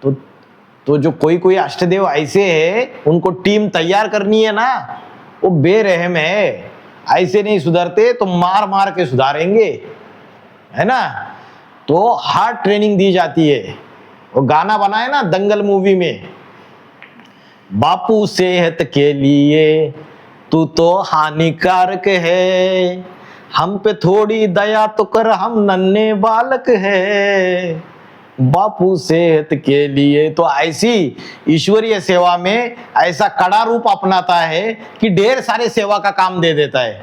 तो तो जो कोई कोई अष्टदेव ऐसे है, उनको टीम तैयार करनी है ना, वो बेरहम है, ऐसे नहीं सुधरते तो मार मार के सुधारेंगे, है ना। तो हार्ड ट्रेनिंग दी जाती है। वो गाना बना है ना दंगल मूवी में, बापू सेहत के लिए तू तो हानिकारक है, हम पे थोड़ी दया तो कर, हम नन्हे बालक है, बापू सेहत के लिए। तो ऐसी ईश्वरीय सेवा में ऐसा कड़ा रूप अपनाता है कि ढेर सारे सेवा का काम दे देता है,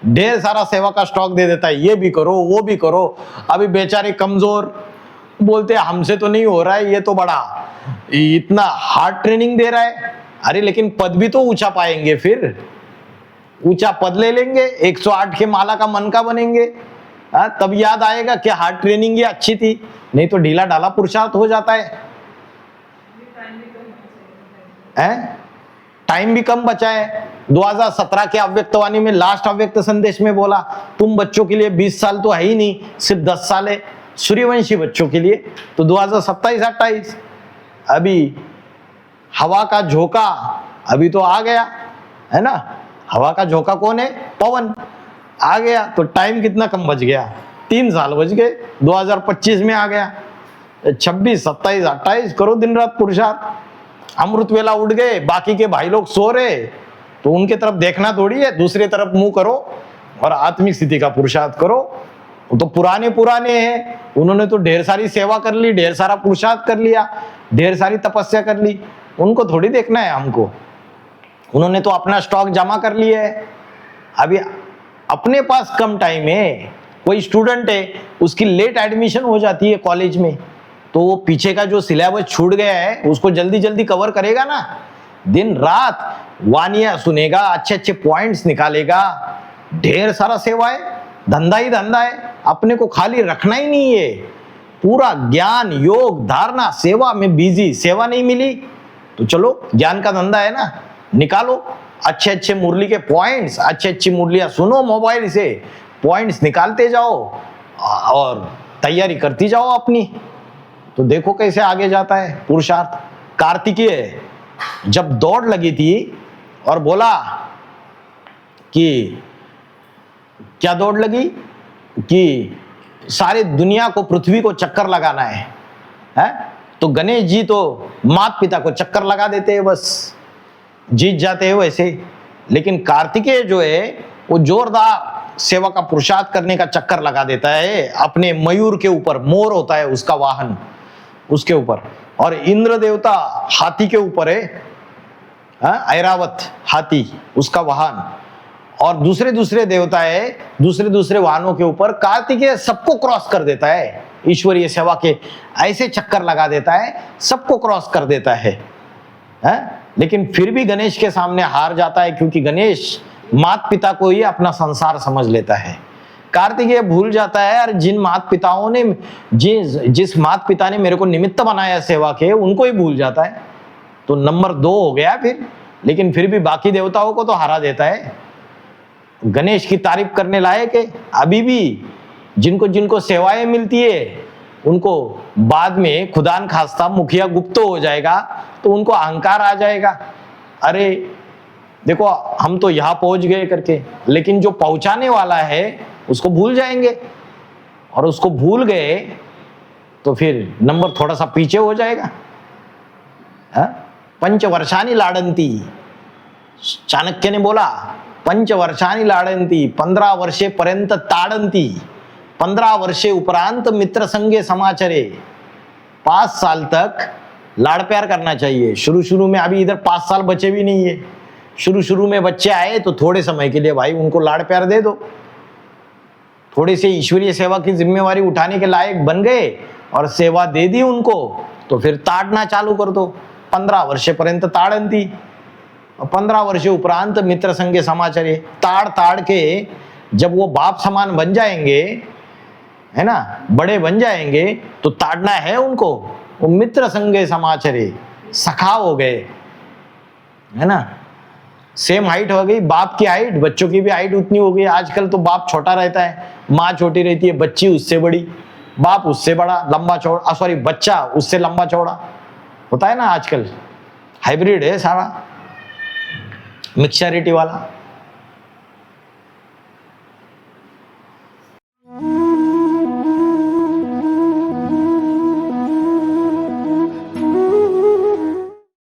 ढेर सारा सेवा का स्टॉक दे देता है, ये भी करो वो भी करो। अभी बेचारे कमजोर बोलते हैं हमसे तो नहीं हो रहा है, ये तो बड़ा इतना हार्ड ट्रेनिंग दे रहा है। अरे लेकिन पद भी तो ऊंचा पाएंगे, फिर ऊंचा पद ले लेंगे, 108 के माला का मन का बनेंगे, तब याद आएगा कि हार्ड ट्रेनिंग ये अच्छी थी, नहीं तो ढीला ढाला पुरुषार्थ हो जाता है। टाइम भी कम बचा है। 2017 के अव्यक्तवाणी में लास्ट अव्यक्त संदेश में बोला, तुम बच्चों के लिए 20 साल तो है ही नहीं, सिर्फ 10 साल है सूर्यवंशी बच्चों के लिए, तो 2027-28 अभी हवा का झोंका अभी तो आ गया, है ना। हवा का झोंका कौन है? पवन आ गया, तो टाइम कितना कम बच गया, 3 साल बच गए, 2025 में आ गया। 26, 27, 28 करो दिन रात पुरुषार्थ। अमृत वेला उठ गए, बाकी के भाई लोग सो रहे, तो उनके तरफ देखना थोड़ी है, दूसरे तरफ मुंह करो और आत्मिक स्थिति का पुरुषार्थ करो। वो तो पुराने हैं, उन्होंने तो ढेर सारी सेवा कर ली, ढेर सारा पुरुषार्थ कर लिया, ढेर सारी तपस्या कर ली, उनको थोड़ी देखना है हमको। उन्होंने तो अपना स्टॉक जमा कर लिया है। अभी अपने पास कम टाइम है। कोई स्टूडेंट है, उसकी लेट एडमिशन हो जाती है कॉलेज में, तो वो पीछे का जो सिलेबस छूट गया है उसको जल्दी जल्दी कवर करेगा ना, दिन रात वानिया सुनेगा, अच्छे अच्छे पॉइंट्स निकालेगा, ढेर सारा सेवा है, धंधा ही धंधा है, अपने को खाली रखना ही नहीं है, पूरा ज्ञान योग धारणा सेवा में बिजी। सेवा नहीं मिली तो चलो ज्ञान का धंधा है ना, निकालो अच्छे अच्छे मुरली के पॉइंट्स, अच्छी अच्छी मुरलियां सुनो, मोबाइल से पॉइंट्स निकालते जाओ और तैयारी करती जाओ अपनी, तो देखो कैसे आगे जाता है पुरुषार्थ। कार्तिकेय जब दौड़ लगी थी और बोला कि क्या दौड़ लगी कि सारी दुनिया को पृथ्वी को चक्कर लगाना है? तो गणेश जी तो माता पिता को चक्कर लगा देते हैं, बस जीत जाते हैं वैसे। लेकिन कार्तिकेय जो है वो जोरदार सेवा का पुरुषार्थ करने का चक्कर लगा देता है अपने मयूर के ऊपर, मोर होता है उसका वाहन, उसके ऊपर, और इंद्र देवता हाथी के ऊपर है, ऐरावत हाथी उसका वाहन, और दूसरे देवता है दूसरे वाहनों के ऊपर। कार्तिकेय सबको क्रॉस कर देता है, ईश्वरीय सेवा के ऐसे चक्कर लगा देता है, सबको क्रॉस कर देता है। लेकिन फिर भी गणेश के सामने हार जाता है, क्योंकि गणेश माता पिता को ही अपना संसार समझ लेता है। कार्तिकेय भूल जाता है, और जिन माता पिताओं ने जिस माता पिता ने मेरे को निमित्त बनाया सेवा के, उनको ही भूल जाता है, तो नंबर 2 हो गया फिर। लेकिन फिर भी बाकी देवताओं को तो हरा देता है। गणेश की तारीफ करने लायक है। अभी भी जिनको जिनको सेवाएं मिलती है उनको बाद में खुदा न खास्ता मुखिया गुप्त हो जाएगा तो उनको अहंकार आ जाएगा, अरे देखो हम तो यहाँ पहुंच गए करके। लेकिन जो पहुंचाने वाला है उसको भूल जाएंगे, और उसको भूल गए तो फिर नंबर थोड़ा सा पीछे हो जाएगा। पंचवर्षानी लाडंती, चाणक्य ने बोला पंचवर्षानी लाडंती, 15 वर्षे पर्यंत ताडंती, 15 वर्षे उपरांत मित्र संगे समाचरे। 5 साल तक लाड़ प्यार करना चाहिए। शुरू में, अभी इधर 5 साल बचे भी नहीं है, शुरू में बच्चे आए तो थोड़े समय के लिए भाई उनको लाड़ प्यार दे दो, थोड़े से ईश्वरीय सेवा की जिम्मेवारी उठाने के लायक बन गए और सेवा दे दी उनको, तो फिर ताड़ना चालू कर दो। 15 वर्षेपर्यंत ताडंती, 15 वर्षे उपरांत मित्र संगे समाचारे। ताड़ के जब वो बाप समान बन जाएंगे, है ना, बड़े बन जाएंगे, तो ताड़ना है उनको, वो मित्र संगे समाचारे, सखा हो गए, है ना, सेम हाइट हो गई, बाप की हाइट, बच्चों की भी हाइट उतनी हो गई। आजकल तो बाप छोटा रहता है, माँ छोटी रहती है, बच्ची उससे बड़ी, बाप उससे बड़ा लंबा चौड़ा, सॉरी बच्चा उससे लंबा चौड़ा, होता है ना आजकल, हाइब्रिड है सारा, मिक्सचरिटी वाला।